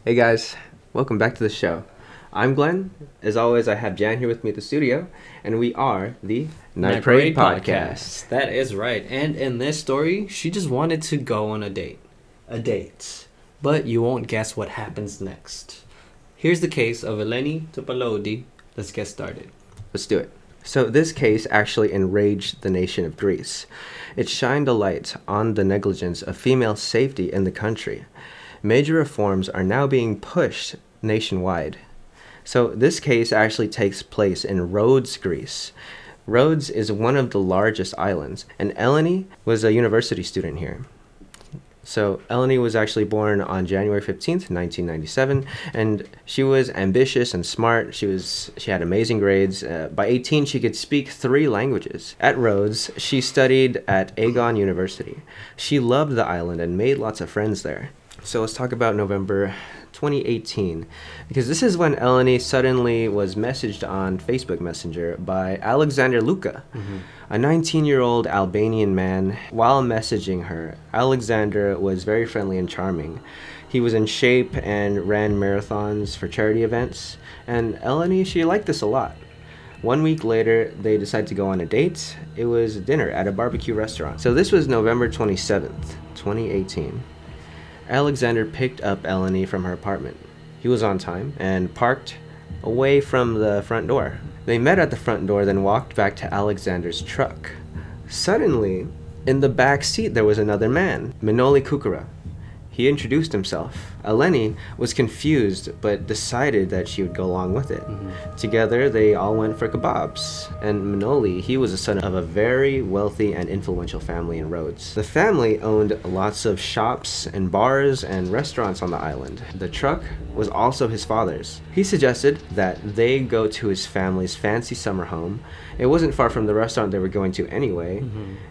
Hey guys, welcome back to the show. I'm Glenn. As always, I have Jan here with me at the studio, and we are the Night Parade Podcast. That is right. And in this story, she just wanted to go on a date. But you won't guess what happens next. Here's the case of Eleni Topaloudi. Let's get started. Let's do it. So this case actually enraged the nation of Greece. It shined a light on the negligence of female safety in the country. Major reforms are now being pushed nationwide. So this case actually takes place in Rhodes, Greece. Rhodes is one of the largest islands, and Eleni was a university student here. So Eleni was actually born on January 15th, 1997, and she was ambitious and smart. She had amazing grades. By 18, she could speak 3 languages. At Rhodes, she studied at Aegon University. She loved the island and made lots of friends there. So let's talk about November 2018, because this is when Eleni suddenly was messaged on Facebook Messenger by Alexander Luka, a 19-year-old Albanian man. While messaging her, Alexander was very friendly and charming. He was in shape and ran marathons for charity events, and Eleni, she liked this a lot. 1 week later, they decided to go on a date. It was dinner at a barbecue restaurant. So this was November 27th, 2018. Alexander picked up Eleni from her apartment. He was on time and parked away from the front door. They met at the front door, then walked back to Alexander's truck. Suddenly, in the back seat, there was another man, Manoli Kukura. He introduced himself. Eleni was confused, but decided that she would go along with it. Together, they all went for kebabs. And Manoli, he was the son of a very wealthy and influential family in Rhodes. The family owned lots of shops and bars and restaurants on the island. The truck was also his father's. He suggested that they go to his family's fancy summer home. It wasn't far from the restaurant they were going to anyway.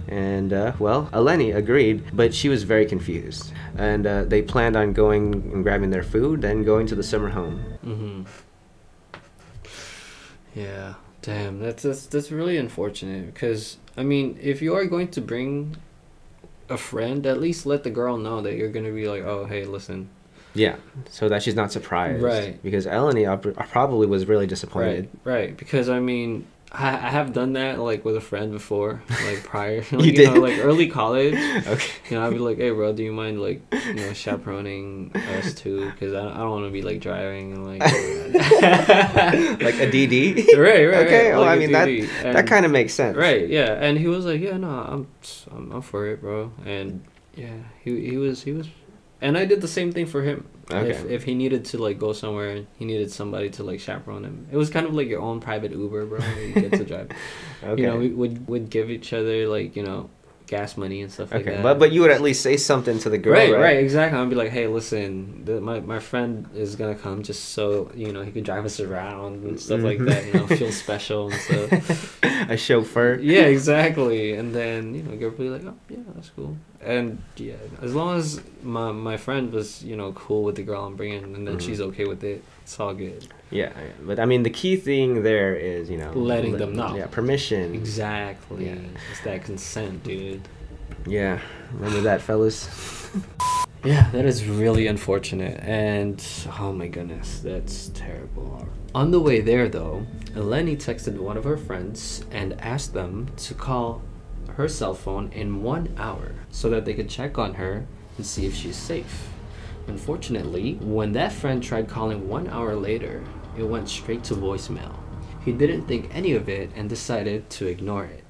And, well, Eleni agreed, but she was very confused. And they planned on going and grabbing their food, then going to the summer home. Yeah, damn, that's really unfortunate, because, I mean, if you are going to bring a friend, at least let the girl know that you're going to be like, oh, hey, listen. Yeah, so that she's not surprised. Right. Because Eleni probably was really disappointed. Right, because, I mean, I have done that, like, with a friend before, like, prior. Like, You did? know, like, early college. Okay. You know, I'd be like, hey, bro, do you mind, like, you know, chaperoning us too? Because I don't want to be, like, driving and, like... Like a DD? Right. Okay, well, like I mean, that kind of makes sense. Right, yeah. And he was like, yeah, no, I'm for it, bro. And, yeah, he was... And I did the same thing for him. Okay. If he needed to, like, go somewhere, he needed somebody to, like, chaperone him. It was kind of like your own private Uber, bro. You get to drive. Okay. You know, we would give each other, like, you know, gas money and stuff like that. But you would at least say something to the girl, right, exactly. I'd be like, hey, listen, my friend is gonna come just so, you know, he could drive us around and stuff like that, you know, feel special and stuff. A chauffeur. Yeah, exactly. And then, you know, girl would be like, oh, yeah, that's cool. And, yeah, as long as my friend was, you know, cool with the girl I'm bringing, and then she's okay with it, it's all good. Yeah, but I mean, the key thing there is, you know, letting them know. Yeah, permission. Exactly. Yeah. It's that consent, dude. Yeah, remember that, fellas? Yeah, that is really unfortunate, and oh my goodness, that's terrible. On the way there, though, Eleni texted one of her friends and asked them to call her cell phone in 1 hour so that they could check on her and see if she's safe. Unfortunately, when that friend tried calling 1 hour later, it went straight to voicemail. He didn't think any of it and decided to ignore it.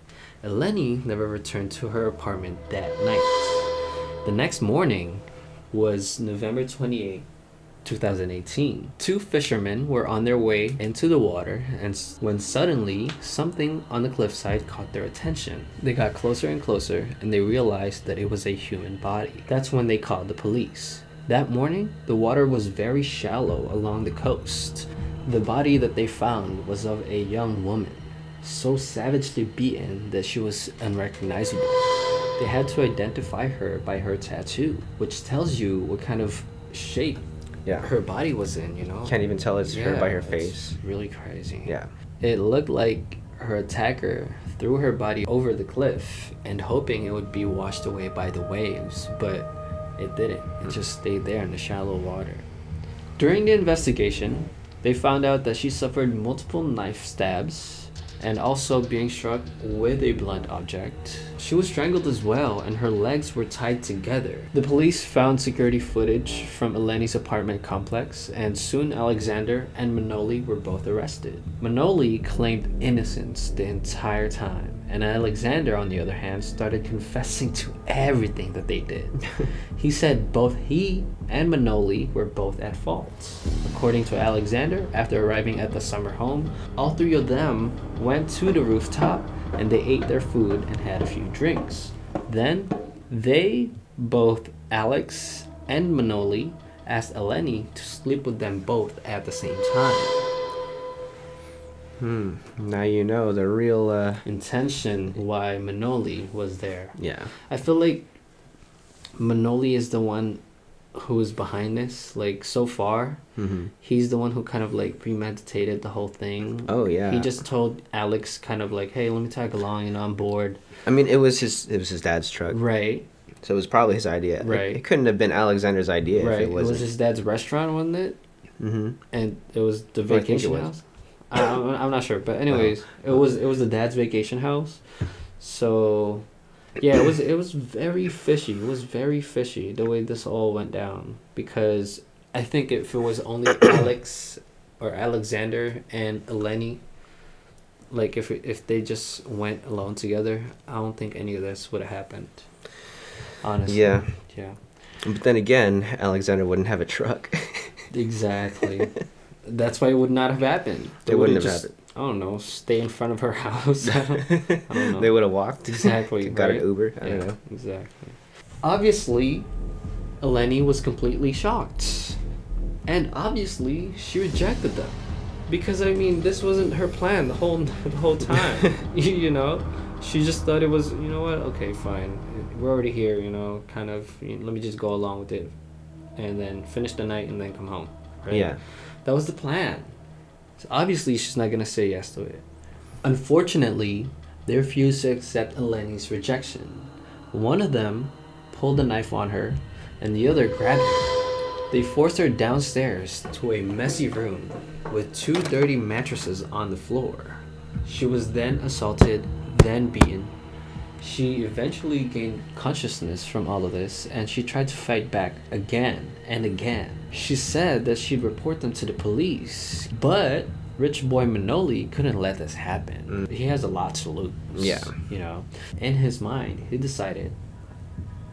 Eleni never returned to her apartment that night. The next morning was November 28, 2018. 2 fishermen were on their way into the water, and when suddenly something on the cliffside caught their attention. They got closer and closer, and they realized that it was a human body. That's when they called the police. That morning, the water was very shallow along the coast. The body that they found was of a young woman, so savagely beaten that she was unrecognizable. They had to identify her by her tattoo, which tells you what kind of shape her body was in, you know? Can't even tell it's her by her face. It's really crazy. Yeah. It looked like her attacker threw her body over the cliff and hoping it would be washed away by the waves, but it didn't. It just stayed there in the shallow water. During the investigation, they found out that she suffered multiple knife stabs and also being struck with a blunt object. She was strangled as well, and her legs were tied together. The police found security footage from Eleni's apartment complex, and soon Alexander and Manoli were both arrested. Manoli claimed innocence the entire time, and Alexander, on the other hand, started confessing to everything that they did. He said both he and Manoli were both at fault. According to Alexander, after arriving at the summer home, all three of them went to the rooftop and they ate their food and had a few drinks. Then they, both Alex and Manoli, asked Eleni to sleep with them both at the same time. Now you know the real intention why Manoli was there. Yeah. I feel like Manoli is the one who is behind this. Like, so far, he's the one who kind of like premeditated the whole thing. Oh yeah. He just told Alex kind of like, hey, let me tag along, you know, I'm bored. I mean, it was his dad's truck. Right. So it was probably his idea. Right. It couldn't have been Alexander's idea Right. if it wasn't. It was his dad's restaurant, wasn't it? And it was the Well, I think vacation it was. house. I'm not sure, but anyways, it was the dad's vacation house. So yeah, it was very fishy. It was very fishy the way this all went down, because I think if it was only Alex or Alexander and Eleni, like if they just went alone together, I don't think any of this would have happened. Honestly. Yeah. Yeah. But then again, Alexander wouldn't have a truck. Exactly. That's why it would not have happened. It wouldn't have just, happened. I don't know, stay in front of her house. I don't know. They would have walked. Exactly. Got right? an Uber. I don't know. Exactly. Obviously, Eleni was completely shocked. And obviously, she rejected them. Because, I mean, this wasn't her plan the whole time. You know? She just thought it was, you know what, okay, fine. We're already here, you know, kind of, let me just go along with it. And then finish the night and then come home. Right? Yeah. That was the plan. So obviously, she's not going to say yes to it. Unfortunately, they refused to accept Eleni's rejection. One of them pulled a knife on her, and the other grabbed her. They forced her downstairs to a messy room with 2 dirty mattresses on the floor. She was then assaulted, then beaten. She eventually gained consciousness from all of this, and she tried to fight back again and again. She said that she'd report them to the police, but rich boy Manoli couldn't let this happen. He has a lot to lose. Yeah. You know, in his mind, he decided,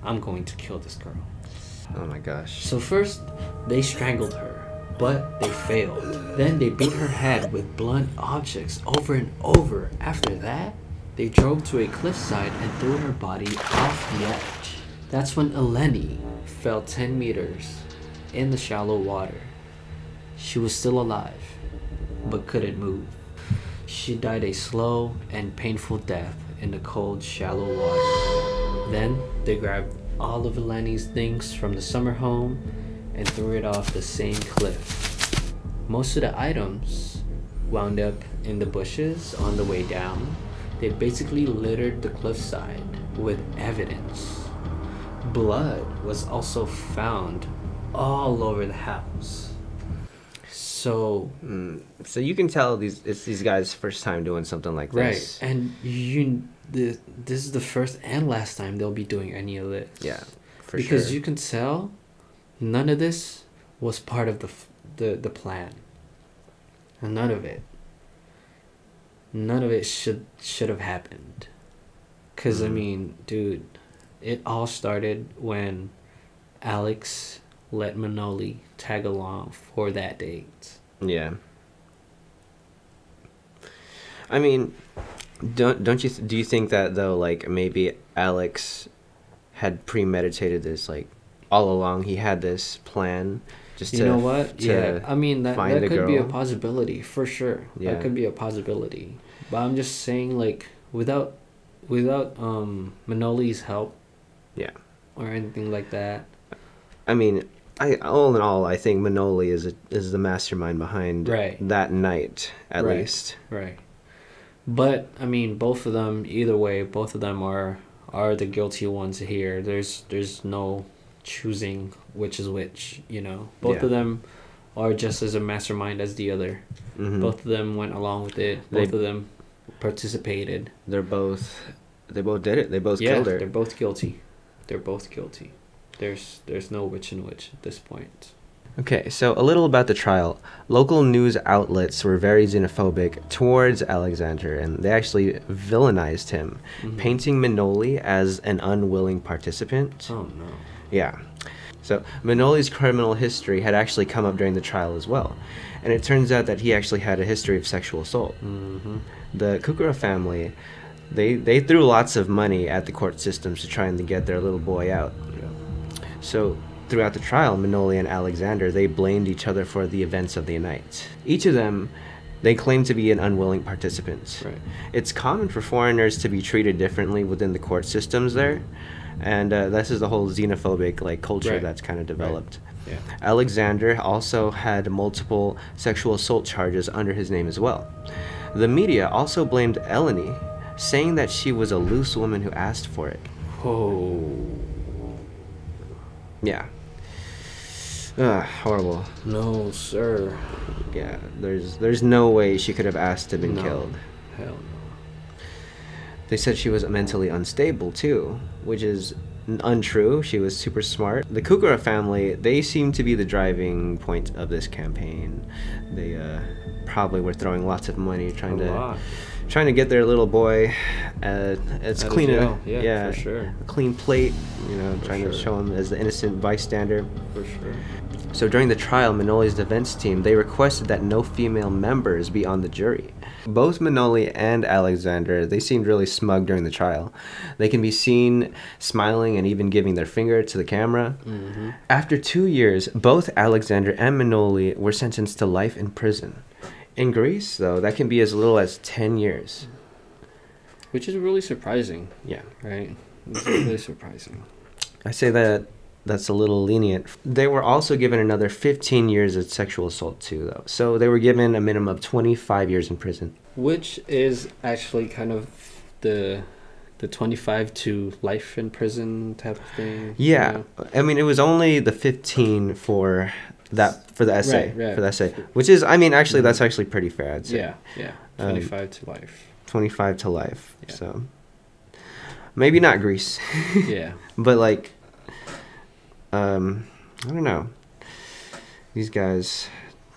I'm going to kill this girl. Oh my gosh. So first, they strangled her, but they failed. Then they beat her head with blunt objects over and over. After that, they drove to a cliffside and threw her body off the edge. That's when Eleni fell 10 meters in the shallow water. She was still alive, but couldn't move. She died a slow and painful death in the cold, shallow water. Then they grabbed all of Eleni's things from the summer home and threw it off the same cliff. Most of the items wound up in the bushes on the way down. They basically littered the cliffside with evidence. Blood was also found all over the house. So So you can tell it's these guys' first time doing something like this. right, and this is the first and last time they'll be doing any of this. Yeah, for because sure. you can tell none of this was part of the plan. And none of it should have happened. Cause I mean, dude, it all started when Alex let Manoli tag along for that date. Yeah. I mean, do you think that though, like maybe Alex had premeditated this, like all along he had this plan just You to know what? Yeah, I mean that find the could be a girl? possibility for sure. Yeah. That could be a possibility. But I'm just saying, like, without Manoli's help, Yeah. or anything like that. I mean, all in all, I think Manoli is the mastermind behind Right. that night, at Right. least. Right. But I mean, both of them, either way, both of them are the guilty ones here. There's no choosing which is which, you know. Both Yeah. of them or just as a mastermind as the other. Mm-hmm. Both of them went along with it. Both of them participated. They both did it. They both killed her. They're both guilty. They're both guilty. There's no witch and witch at this point. Okay, so a little about the trial. Local news outlets were very xenophobic towards Alexander, and they actually villainized him, painting Manoli as an unwilling participant. Oh, no. Yeah. So Manoli's criminal history had actually come up during the trial as well, and it turns out that he actually had a history of sexual assault. Mm-hmm. The Kukura family, they threw lots of money at the court systems to try and get their little boy out. So throughout the trial, Manoli and Alexander, they blamed each other for the events of the night. Each of them, they claimed to be an unwilling participant. Right. It's common for foreigners to be treated differently within the court systems there, and this is the whole xenophobic culture that's kind of developed. Right. Yeah. Alexander also had multiple sexual assault charges under his name as well. The media also blamed Eleni, saying that she was a loose woman who asked for it. Oh. Yeah. Horrible. No, sir. Yeah, there's no way she could have asked to have been killed. Hell no. They said she was mentally unstable too, which is untrue. She was super smart. The Kukura family, they seem to be the driving point of this campaign. They probably were throwing lots of money trying to get their little boy as clean for sure. A clean plate, trying to show him as the innocent bystander. For sure. So during the trial, Manoli's defense team, they requested that no female members be on the jury. Both Manoli and Alexander, they seemed really smug during the trial. They can be seen smiling and even giving their finger to the camera. Mm-hmm. After 2 years, both Alexander and Manoli were sentenced to life in prison. In Greece, though, that can be as little as 10 years. Which is really surprising. Yeah. Right? It's really surprising. I say that's a little lenient. They were also given another 15 years of sexual assault too, though. So they were given a minimum of 25 years in prison. Which is actually kind of the 25 to life in prison type of thing. Yeah. I mean, it was only the 15 for the essay. Right. For the essay. Which is, I mean, actually, that's actually pretty fair, I'd say. Yeah. 25 to life. 25 to life. Yeah. So maybe not Greece. Yeah. But I don't know. These guys,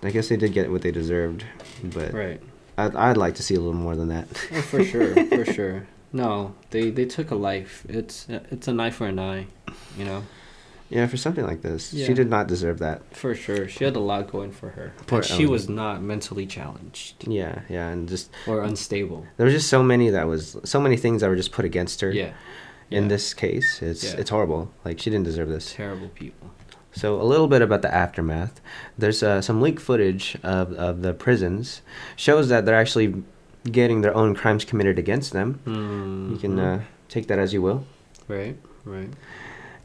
I guess they did get what they deserved, but right. I'd like to see a little more than that. Oh, for sure, for sure. No, they took a life. It's a knife for an eye, Yeah, for something like this, Yeah. she did not deserve that. For sure, she had a lot going for her. Poor And she Ellen. was not mentally challenged Yeah, and just or unstable. there was just so many things that were just put against her. Yeah. In this case, it's horrible. She didn't deserve this. Terrible people. So a little bit about the aftermath. There's some leaked footage of the prisons. Shows that they're actually getting their own crimes committed against them. Mm-hmm. You can take that as you will. Right.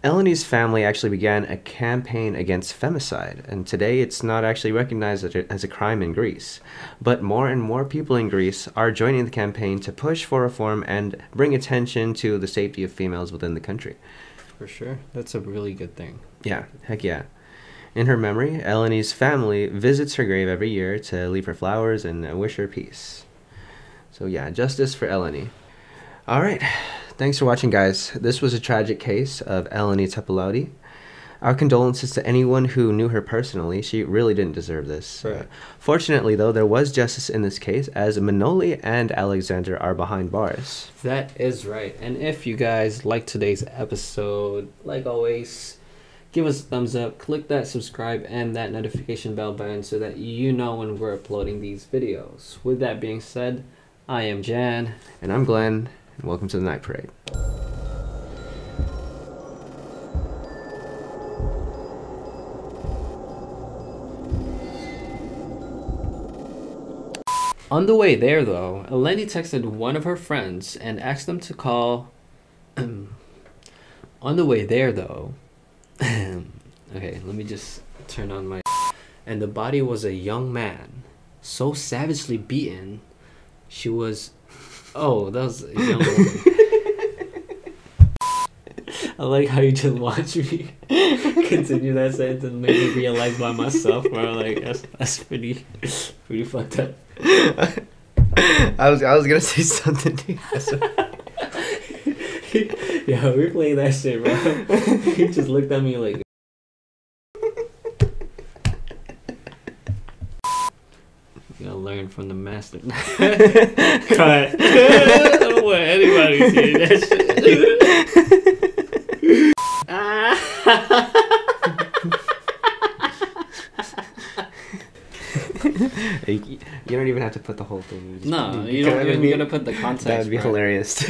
Eleni's family actually began a campaign against femicide, and today it's not actually recognized as a crime in Greece. But more and more people in Greece are joining the campaign to push for reform and bring attention to the safety of females within the country. For sure. That's a really good thing. Yeah, heck yeah. In her memory, Eleni's family visits her grave every year to leave her flowers and wish her peace. So yeah, justice for Eleni. All right. Thanks for watching, guys. This was a tragic case of Eleni Topaloudi. Our condolences to anyone who knew her personally. She really didn't deserve this. Right. Fortunately, though, there was justice in this case, as Manoli and Alexander are behind bars. That is right. And if you guys like today's episode, like always, give us a thumbs up, click that subscribe and that notification bell button so that you know when we're uploading these videos. With that being said, I am Jan. And I'm Glenn, and welcome to the Night Parade. On the way there, though, Eleni texted one of her friends and asked them to call... On the way there, though... Okay, let me just turn on my... And the body was a young man, so savagely beaten, she was... Oh, that was a young woman. I like how you just watch me. continue that sentence and make me realize by myself, bro. Like that's pretty fucked up. I was gonna say something to you. Yeah, we're playing that shit, bro. He just looked at me like. You gotta learn from the master. Cut. I don't want anybody to see that shit. You don't even have to put the whole thing. No, you don't even gotta put the context. That would be hilarious.